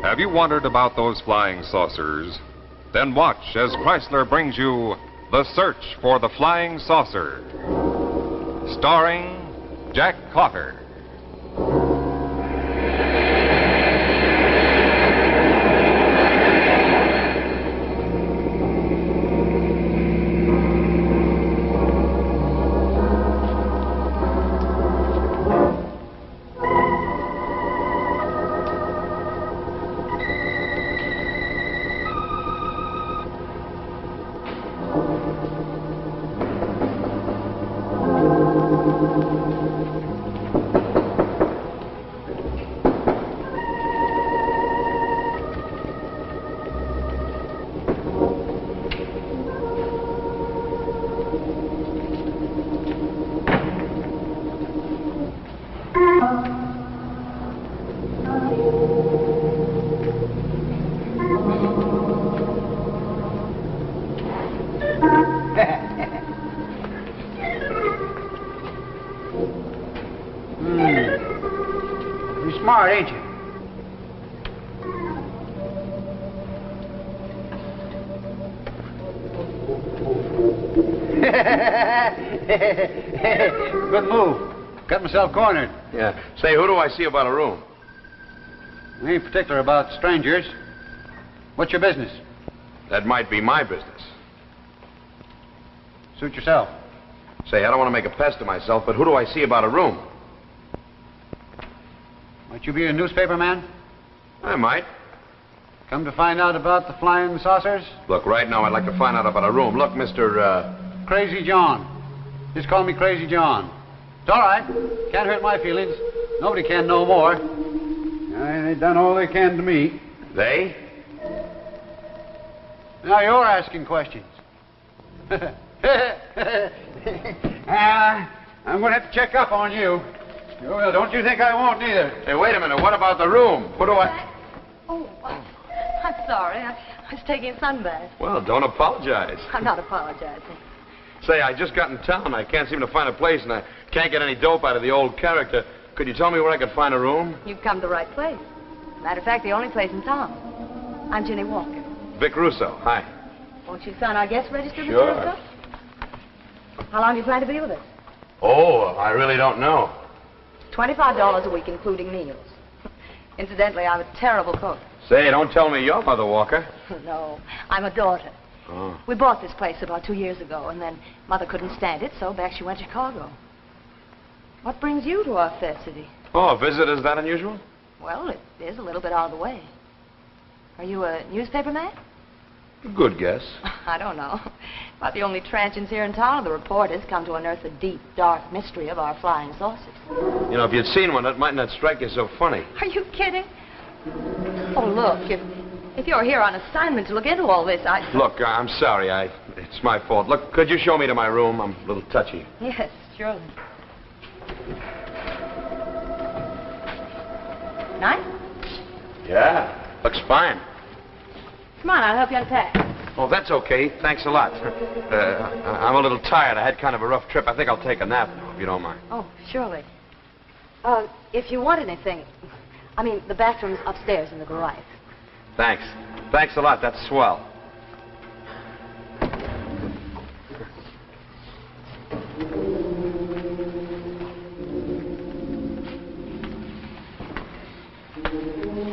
Have you wondered about those flying saucers? Then watch as Chrysler brings you The Search for the Flying Saucer, starring Jack Cotter. You're smart, ain't you? Good move. Got myself cornered. Yeah. Say, who do I see about a room? I ain't particular about strangers. What's your business? That might be my business. Suit yourself. Say, I don't want to make a pest of myself, but who do I see about a room? Might you be a newspaper man? I might. Come to find out about the flying saucers? Look, right now I'd like to find out about a room. Look, Mr. Crazy John. Just call me Crazy John. It's all right. Can't hurt my feelings. Nobody can no more. They done all they can to me. They? Now you're asking questions. I'm going to have to check up on you. Well, don't you think I won't either. Hey, wait a minute. What about the room? Who do I... Oh, I'm sorry. I was taking a sunbath. Well, don't apologize. I'm not apologizing. Say, I just got in town. I can't seem to find a place, and I can't get any dope out of the old character. Could you tell me where I could find a room? You've come to the right place. Matter of fact, the only place in town. I'm Ginny Walker. Vic Russo. Hi. Won't you sign our guest register, Mr. Sure. Russo? How long do you plan to be with us? Oh, I really don't know. $25 a week, including meals. Incidentally, I'm a terrible cook. Say, don't tell me you're Mother Walker. No, I'm a daughter. Oh. We bought this place about 2 years ago, and then Mother couldn't stand it, so back she went to Chicago. What brings you to our fair city? Oh, a visit, is that unusual? Well, it is a little bit out of the way. Are you a newspaper man? Good guess. I don't know. About the only transients here in town are the reporters come to unearth the deep, dark mystery of our flying saucers. You know, if you'd seen one, it might not strike you so funny. Are you kidding? Oh, look, if you're here on assignment to look into all this, Look, I'm sorry. It's my fault. Look, could you show me to my room? I'm a little touchy. Yes, surely. Nice? Yeah. Looks fine. Come on, I'll help you unpack. Oh, that's okay. Thanks a lot. I'm a little tired. I had kind of a rough trip. I think I'll take a nap now, if you don't mind. Oh, surely. If you want anything, I mean, the bathroom's upstairs in the garage. Thanks. Thanks a lot. That's swell.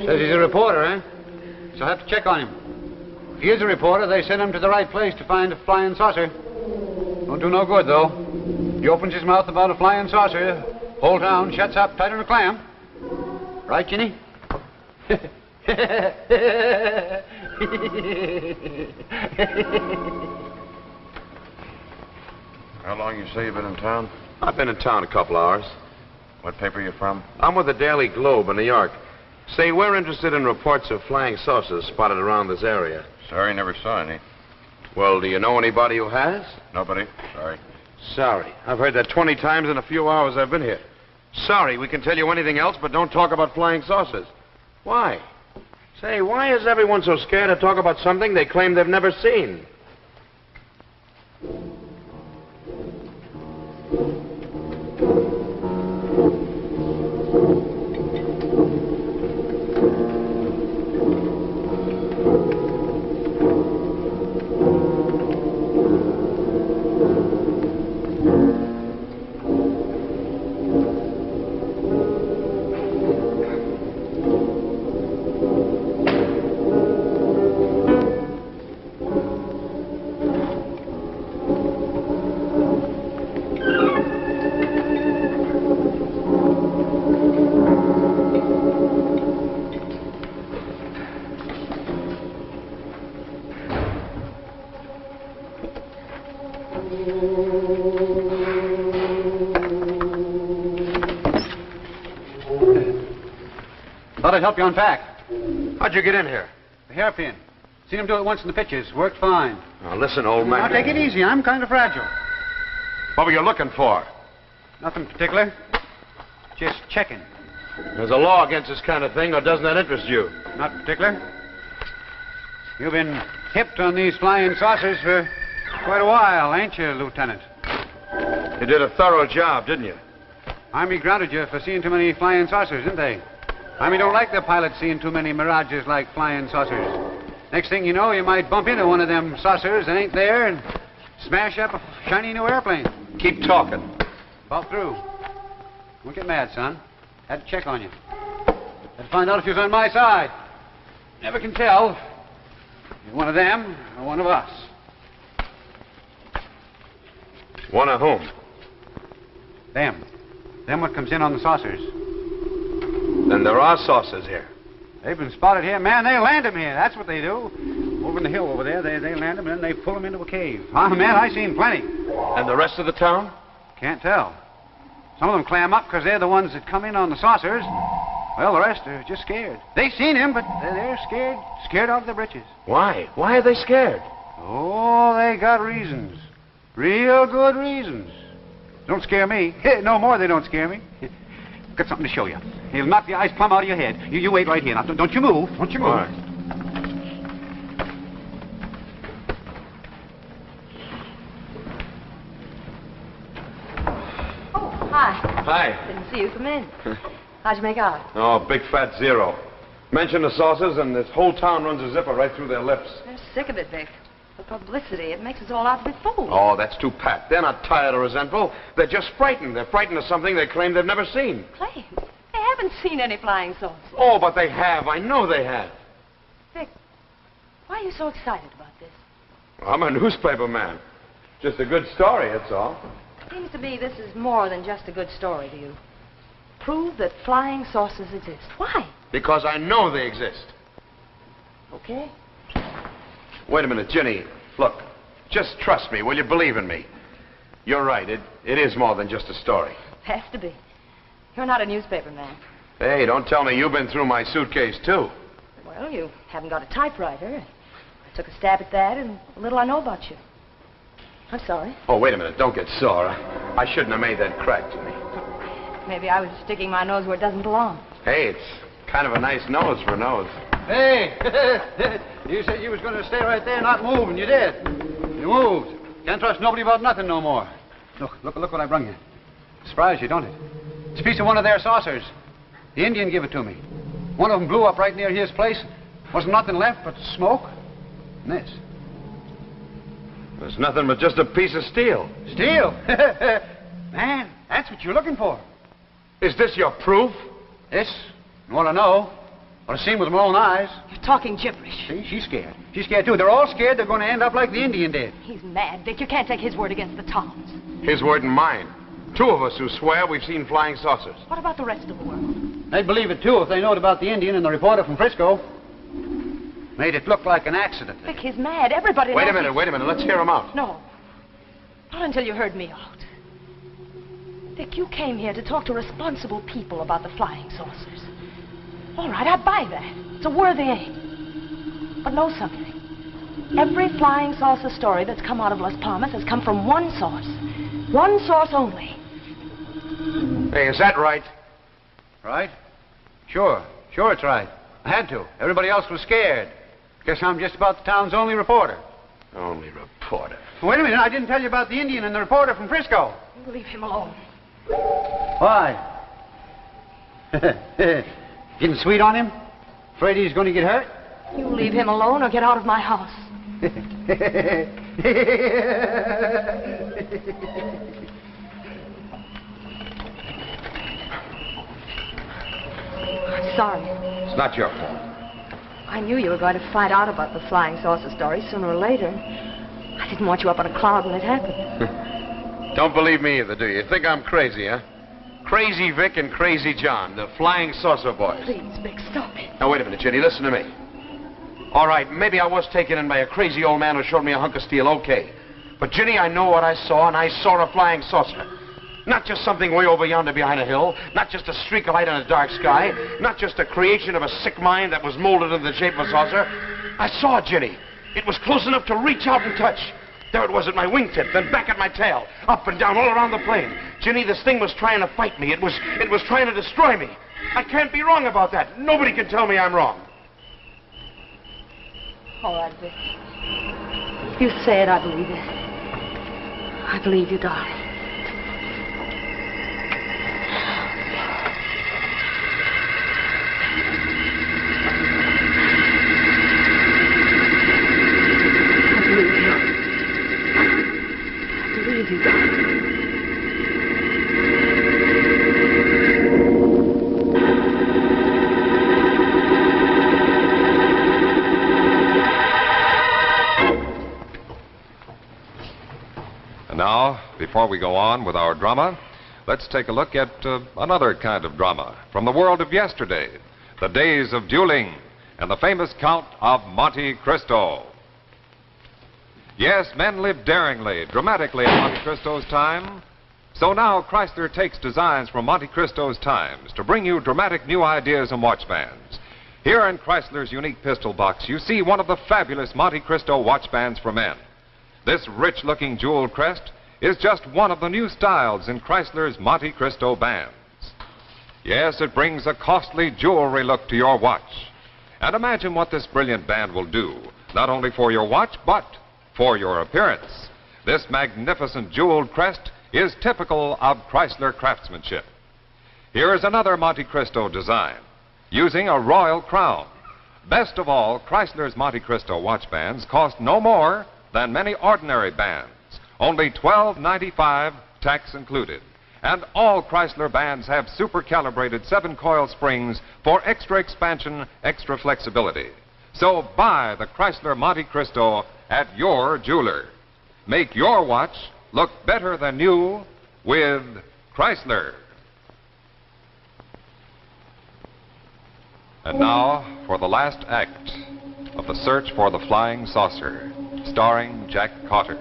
Says he's a reporter, eh? So I'll have to check on him. If he is a reporter, they send him to the right place to find a flying saucer. Don't do no good, though. He opens his mouth about a flying saucer, whole town shuts up tighter than a clam. Right, Ginny? How long you say you've been in town? I've been in town a couple hours. What paper you from? I'm with the Daily Globe in New York. Say, we're interested in reports of flying saucers spotted around this area. Sorry, never saw any. Well, do you know anybody who has? Nobody? Sorry. Sorry. I've heard that 20 times in a few hours I've been here. Sorry, we can tell you anything else, but don't talk about flying saucers. Why? Say, why is everyone so scared to talk about something they claim they've never seen? Thought I'd help you unpack. How'd you get in here? The hairpin. Seen him do it once in the pictures. Worked fine. Now, listen, old man. Now, take it easy. I'm kind of fragile. What were you looking for? Nothing particular. Just checking. There's a law against this kind of thing, or doesn't that interest you? Not particular. You've been hipped on these flying saucers for quite a while, ain't you, Lieutenant? You did a thorough job, didn't you? Army grounded you for seeing too many flying saucers, didn't they? Army don't like their pilots seeing too many mirages like flying saucers. Next thing you know, you might bump into one of them saucers that ain't there and smash up a shiny new airplane. Keep talking. About through. Don't get mad, son. Had to check on you. Had to find out if you was on my side. Never can tell if you're one of them or one of us. One of whom? Them. Them what comes in on the saucers. Then there are saucers here. They've been spotted here. Man, they land them here. That's what they do. Over in the hill over there, they land them and then they pull them into a cave. Ah, man, I seen plenty. And the rest of the town? Can't tell. Some of them clam up because they're the ones that come in on the saucers. Well, the rest are just scared. They've seen him, but they're scared. Scared out of their britches. Why? Why are they scared? Oh, they got reasons. Real good reasons. Don't scare me. No more they don't scare me. Got something to show you. He'll knock the eyes plumb out of your head. You wait right here. Now, don't you move. Don't you move. All right. Oh, hi. Hi. Didn't see you come in. How'd you make out? Oh, big fat zero. Mention the saucers and this whole town runs a zipper right through their lips. They're sick of it, Vic. The publicity, it makes us all out to be fools. Oh, that's too pat. They're not tired or resentful. They're just frightened. They're frightened of something they claim they've never seen. Claims? They haven't seen any flying saucers. Oh, but they have. I know they have. Vic, why are you so excited about this? I'm a newspaper man. Just a good story, that's all. Seems to me this is more than just a good story to you. Prove that flying saucers exist. Why? Because I know they exist. Okay. Wait a minute, Ginny. Look, just trust me. Will you believe in me? You're right. It is more than just a story. Has to be. You're not a newspaper man. Hey, don't tell me you've been through my suitcase, too. Well, you haven't got a typewriter. I took a stab at that and a little I know about you. I'm sorry. Oh, wait a minute. Don't get sore. I shouldn't have made that crack, Ginny. Maybe I was sticking my nose where it doesn't belong. Hey, it's kind of a nice nose for a nose. Hey! You said you was going to stay right there, not move, and you did. You moved. Can't trust nobody about nothing no more. Look what I brung you. Surprised you, don't it? It's a piece of one of their saucers. The Indian gave it to me. One of them blew up right near his place. Wasn't nothing left but smoke. And this. There's nothing but just a piece of steel. Steel? Man, that's what you're looking for. Is this your proof? This? You want to know? What I've seen with my own eyes. You're talking gibberish. See, she's scared. She's scared, too. They're all scared they're going to end up like the Indian did. He's mad, Vic. You can't take his word against the Toms. His word and mine. Two of us who swear we've seen flying saucers. What about the rest of the world? They'd believe it, too, if they knowed about the Indian and the reporter from Frisco. Made it look like an accident. Vic, he's mad. Everybody Wait knows a minute, wait a minute. Let's hear him out. No. Not until you heard me out. Vic, you came here to talk to responsible people about the flying saucers. All right, I buy that. It's a worthy aim. But know something. Every flying saucer story that's come out of Las Palmas has come from one source. One source only. Hey, is that right? Right? Sure. Sure it's right. I had to. Everybody else was scared. Guess I'm just about the town's only reporter. Only reporter. Wait a minute. I didn't tell you about the Indian and the reporter from Frisco. You leave him alone. Why? Getting sweet on him? Afraid he's going to get hurt? You leave him alone or get out of my house. I'm sorry. It's not your fault. I knew you were going to find out about the flying saucer story sooner or later. I didn't want you up on a cloud when it happened. Don't believe me either, do you? You think I'm crazy, huh? Crazy Vic and Crazy John, the flying saucer boys. Please, Vic, stop it. Now, wait a minute, Jenny. Listen to me. All right, maybe I was taken in by a crazy old man who showed me a hunk of steel, okay. But, Ginny, I know what I saw, and I saw a flying saucer. Not just something way over yonder behind a hill. Not just a streak of light in a dark sky. Not just a creation of a sick mind that was molded into the shape of a saucer. I saw it, Ginny. It was close enough to reach out and touch. There it was at my wingtip, then back at my tail, up and down all around the plane. Ginny, this thing was trying to fight me. It was trying to destroy me. I can't be wrong about that. Nobody can tell me I'm wrong. All right, Vic. If you say it, I believe it. I believe you, darling. And now, before we go on with our drama, let's take a look at another kind of drama from the world of yesterday, the days of dueling and the famous Count of Monte Cristo. Yes, men lived daringly, dramatically in Monte Cristo's time. So now Chrysler takes designs from Monte Cristo's times to bring you dramatic new ideas and watch bands. Here in Chrysler's unique pistol box, you see one of the fabulous Monte Cristo watch bands for men. This rich-looking jeweled crest is just one of the new styles in Chrysler's Monte Cristo bands. Yes, it brings a costly jewelry look to your watch. And imagine what this brilliant band will do, not only for your watch, but for your appearance. This magnificent jeweled crest is typical of Chrysler craftsmanship. Here is another Monte Cristo design, using a royal crown. Best of all, Chrysler's Monte Cristo watch bands cost no more than many ordinary bands, only $12.95, tax included. And all Chrysler bands have super-calibrated 7-coil springs for extra expansion, extra flexibility. So buy the Chrysler Monte Cristo at your jeweler. Make your watch look better than new with Chrysler. And now for the last act of The Search for the Flying Saucer, starring Jack Cotter.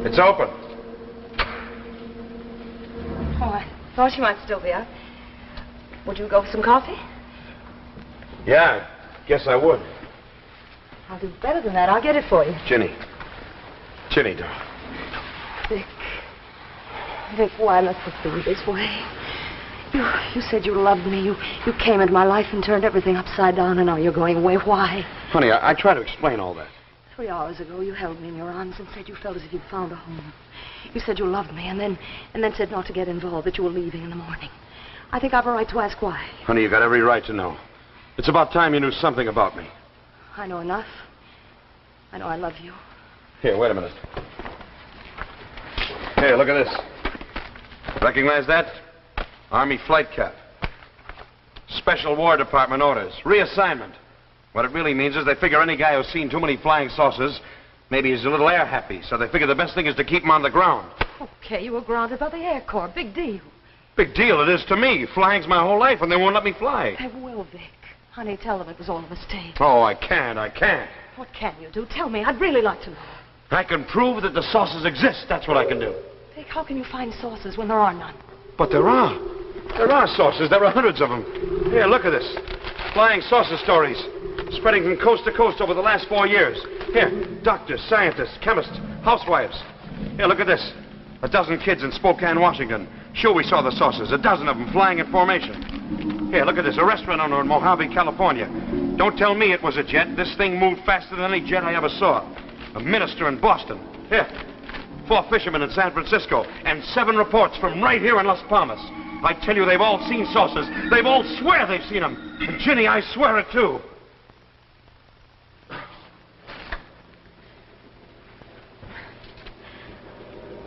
It's open. Oh, I thought you might still be out. Would you go for some coffee? Yeah, I guess I would. I'll do better than that. I'll get it for you. Ginny, darling. Vic. Vic, why must it be this way? You said you loved me. You came into my life and turned everything upside down, and now you're going away. Why? Honey, I try to explain all that. 3 hours ago, you held me in your arms and said you felt as if you'd found a home. You said you loved me, and then said not to get involved, that you were leaving in the morning. I think I've a right to ask why. Honey, you got every right to know. It's about time you knew something about me. I know enough. I know I love you. Here, wait a minute. Here, look at this. Recognize that? Army flight cap. Special War Department orders. Reassignment. What it really means is they figure any guy who's seen too many flying saucers, maybe he's a little air happy, so they figure the best thing is to keep him on the ground. Okay, you were grounded by the Air Corps. Big deal. Big deal it is to me. Flying's my whole life, and they won't let me fly. They will, Vic. Honey, tell them it was all a mistake. Oh, I can't. What can you do? Tell me. I'd really like to know. I can prove that the saucers exist. That's what I can do. Vic, how can you find saucers when there are none? But there are. There are saucers. There are hundreds of them. Here, look at this. Flying saucer stories. Spreading from coast to coast over the last 4 years. Here, doctors, scientists, chemists, housewives. Here, look at this. 12 kids in Spokane, Washington. Sure, we saw the saucers. 12 of them flying in formation. Here, look at this. A restaurant owner in Mojave, California. Don't tell me it was a jet. This thing moved faster than any jet I ever saw. A minister in Boston. Here. 4 fishermen in San Francisco. And 7 reports from right here in Las Palmas. I tell you, they've all seen saucers. They've all swear they've seen them. And Ginny, I swear it too.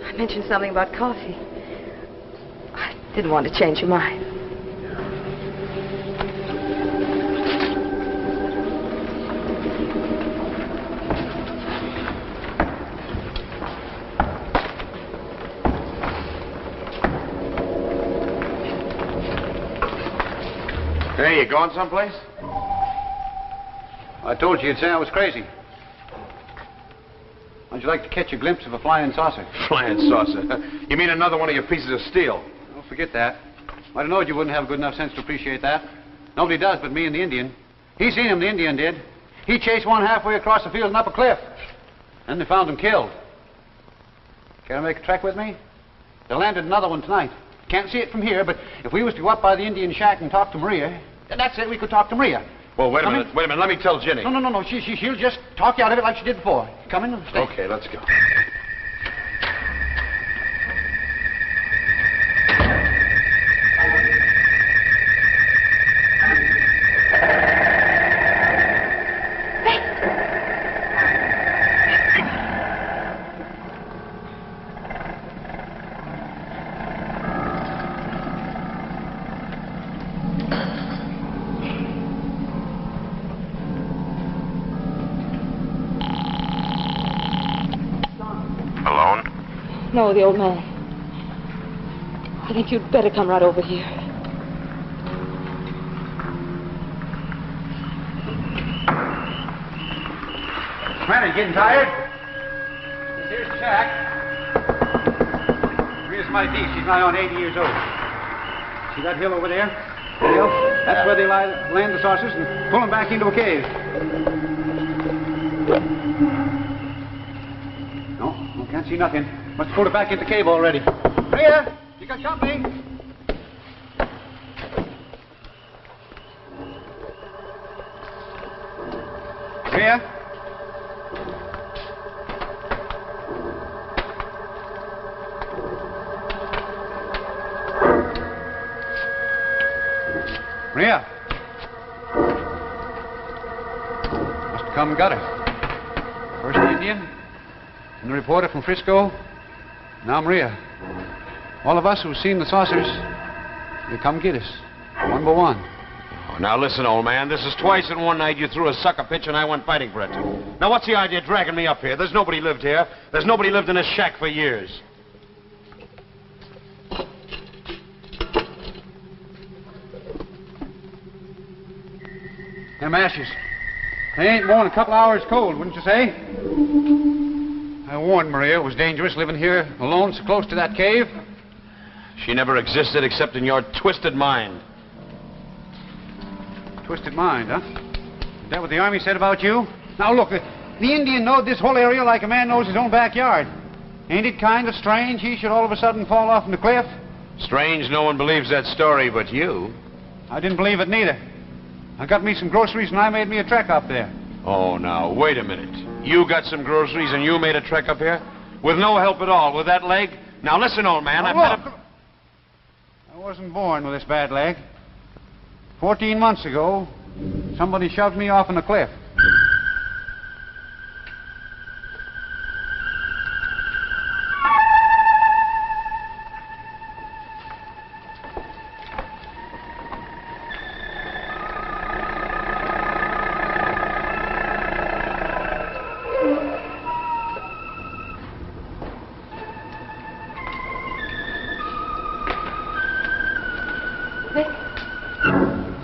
I mentioned something about coffee. I didn't want to change your mind. Say, you going someplace? I told you you'd say I was crazy. How'd you like to catch a glimpse of a flying saucer? Flying saucer. You mean another one of your pieces of steel? Don't forget that. I'd have known you wouldn't have good enough sense to appreciate that. Nobody does but me and the Indian. He seen him, the Indian did. He chased one halfway across the field and up a cliff. Then they found him killed. Care to make a trek with me? They landed another one tonight. Can't see it from here, but if we was to go up by the Indian shack and talk to Maria, that's it, we could talk to Maria. Well, wait a minute. Let me tell Ginny. No. She'll just talk you out of it like she did before. Come in and stay. Okay, let's go. No, the old man. I think you'd better come right over here. Man, are you getting tired? Here's the shack. Maria's mighty deep. She's nigh on 80 years old. See that hill over there? The hill? That's where they land the saucers and pull them back into a cave. No, can't see nothing. Must have pulled it back into the cave already. Maria, you got company? Maria? Maria? Must have come and got her. First the Indian, and the reporter from Frisco. Now, Maria, all of us who've seen the saucers, they come get us, one by one. Oh, now listen, old man. This is twice in one night you threw a sucker pitch and I went fighting for it. Now, what's the idea of dragging me up here? There's nobody lived here. There's nobody lived in this shack for years. Them ashes. They ain't more than a couple hours cold, wouldn't you say? I warned Maria it was dangerous living here alone so close to that cave. She never existed except in your twisted mind. Twisted mind, huh? Is that what the Army said about you? Now, look, the Indian knowed this whole area like a man knows his own backyard. Ain't it kind of strange he should all of a sudden fall off from the cliff? Strange no one believes that story but you. I didn't believe it neither. I got me some groceries and I made me a trek up there. Oh, now, wait a minute. You got some groceries and you made a trek up here? With no help at all, with that leg? Now, listen, old man, I wasn't born with this bad leg. 14 months ago, somebody shoved me off in a cliff.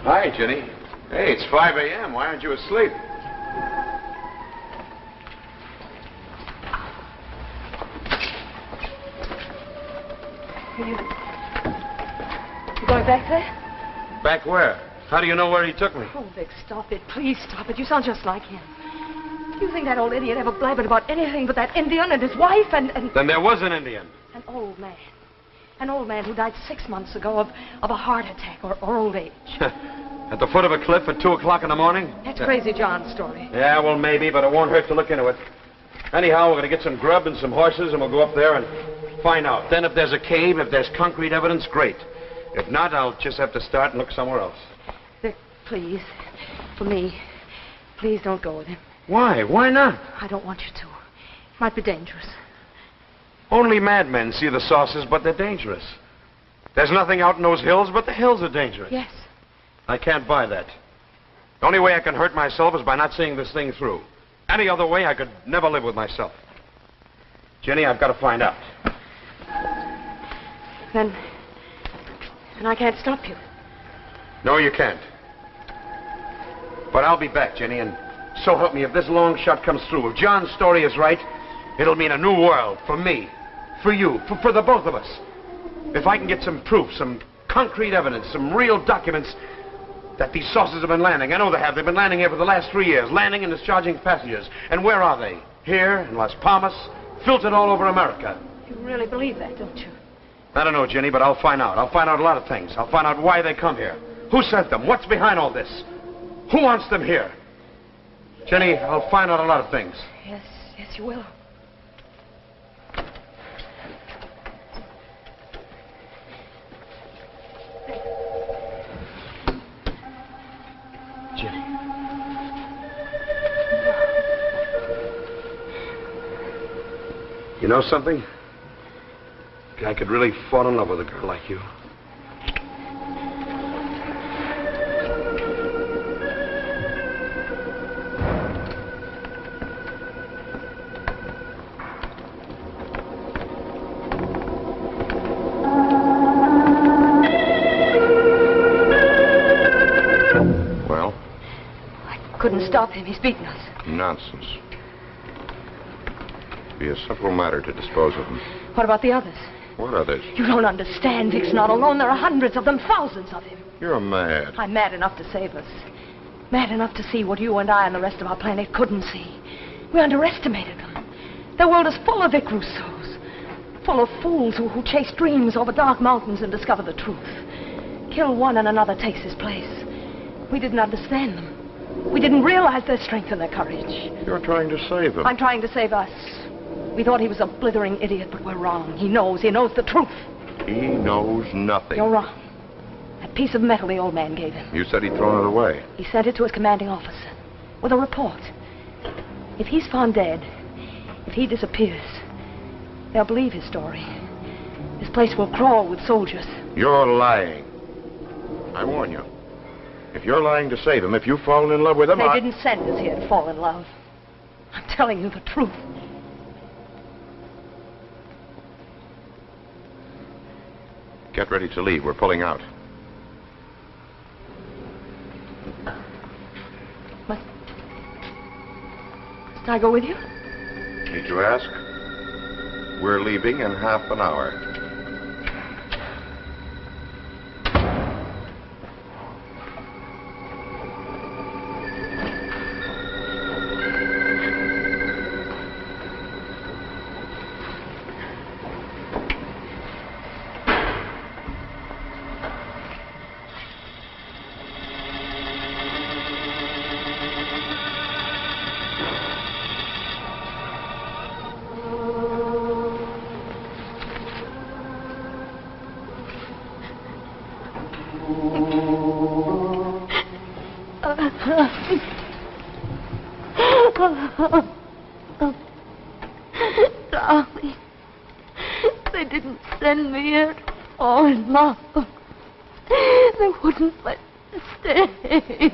Hi, Jenny. Hey, it's 5 a.m. Why aren't you asleep? You going back there? Back where? How do you know where he took me? Oh, Vic, stop it. Please stop it. You sound just like him. Do you think that old idiot ever blabbed about anything but that Indian and his wife and... Then there was an Indian. An old man. An old man who died 6 months ago of a heart attack or old age. At the foot of a cliff at 2 o'clock in the morning? That's Crazy John's story. Yeah, well, maybe, but it won't hurt to look into it. Anyhow, we're going to get some grub and some horses, and we'll go up there and find out. Then if there's a cave, if there's concrete evidence, great. If not, I'll just have to start and look somewhere else. Vic, please. For me. Please don't go with him. Why? Why not? I don't want you to. It might be dangerous. Only madmen see the saucers, but they're dangerous. There's nothing out in those hills, but the hills are dangerous. Yes. I can't buy that. The only way I can hurt myself is by not seeing this thing through. Any other way, I could never live with myself. Jenny, I've got to find out. Then I can't stop you. No, you can't. But I'll be back, Jenny, and so help me, if this long shot comes through, if John's story is right, it'll mean a new world for me, for you, for the both of us. If I can get some proof, some concrete evidence, some real documents that these saucers have been landing. I know they have. They've been landing here for the last 3 years, landing and discharging passengers. And where are they? Here, in Las Palmas, filtered all over America. You really believe that, don't you? I don't know, Jenny, but I'll find out. I'll find out a lot of things. I'll find out why they come here. Who sent them? What's behind all this? Who wants them here? Jenny, I'll find out a lot of things. Yes, you will. Jenny. You know something? A guy could really fall in love with a girl like you. Well? I couldn't stop him. He's beaten us. Nonsense. Be a simple matter to dispose of them. What about the others? What others? You don't understand. Vic's not alone. There are hundreds of them, thousands of him. You're mad. I'm mad enough to save us. Mad enough to see what you and I and the rest of our planet couldn't see. We underestimated them. The world is full of Vic Rousseaus. Full of fools who chase dreams over dark mountains and discover the truth. Kill one and another takes his place. We didn't understand them. We didn't realize their strength and their courage. You're trying to save them. I'm trying to save us. We thought he was a blithering idiot, but we're wrong. He knows the truth. He knows nothing. You're wrong. That piece of metal the old man gave him. You said he'd thrown it away. He sent it to his commanding officer with a report. If he's found dead, if he disappears, they'll believe his story. This place will crawl with soldiers. You're lying. I warn you. If you're lying to save him, if you've fallen in love with him, They didn't send us here to fall in love. I'm telling you the truth. Get ready to leave. We're pulling out. Must I go with you? Need you ask? We're leaving in half an hour. Darling, they didn't send me here to fall in love. They wouldn't let me stay.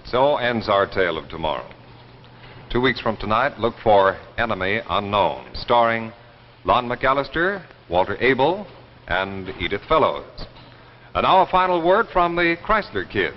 So ends our tale of tomorrow. 2 weeks from tonight, look for Enemy Unknown, starring Lon McAllister, Walter Abel, and Edith Fellows. And now a final word from the Chrysler Kids.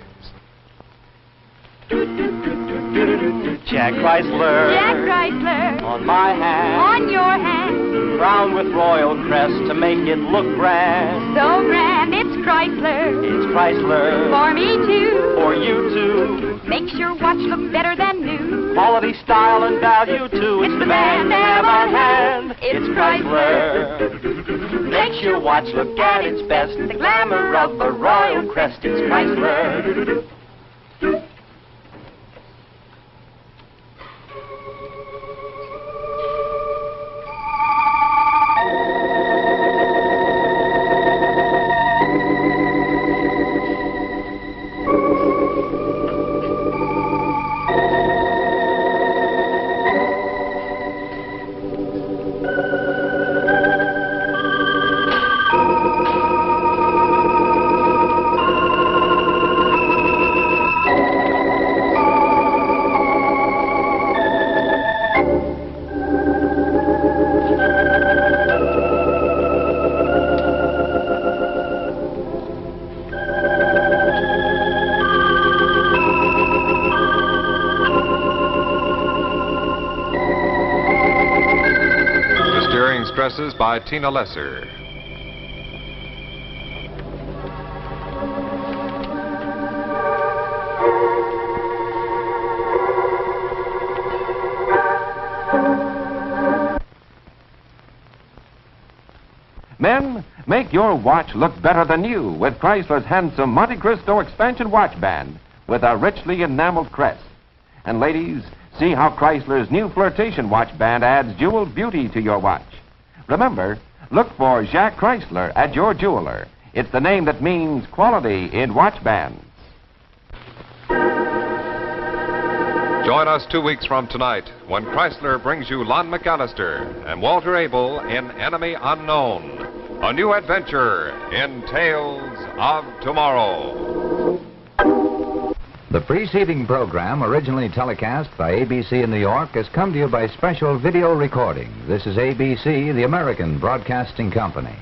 Jack Chrysler. Jack Chrysler, On my hand. on your hand, Crowned with royal crest to make it look grand. so grand, it's Chrysler. It's Chrysler. For me too. For you too. Makes your watch look better than new. Quality, style, and value too. It's the man to have on hand. It's Chrysler. Makes your watch look at its best. The glamour of a royal crest. It's Chrysler. addresses by Tina Lesser. Men, make your watch look better than new with Chrysler's handsome Monte Cristo expansion watch band with a richly enameled crest. And ladies, see how Chrysler's new flirtation watch band adds jeweled beauty to your watch. Remember, look for Jacques Chrysler at your jeweler. It's the name that means quality in watch bands. Join us 2 weeks from tonight when Chrysler brings you Lon McAllister and Walter Abel in Enemy Unknown, a new adventure in Tales of Tomorrow. The preceding program, originally telecast by ABC in New York, has come to you by special video recording. This is ABC, the American Broadcasting Company.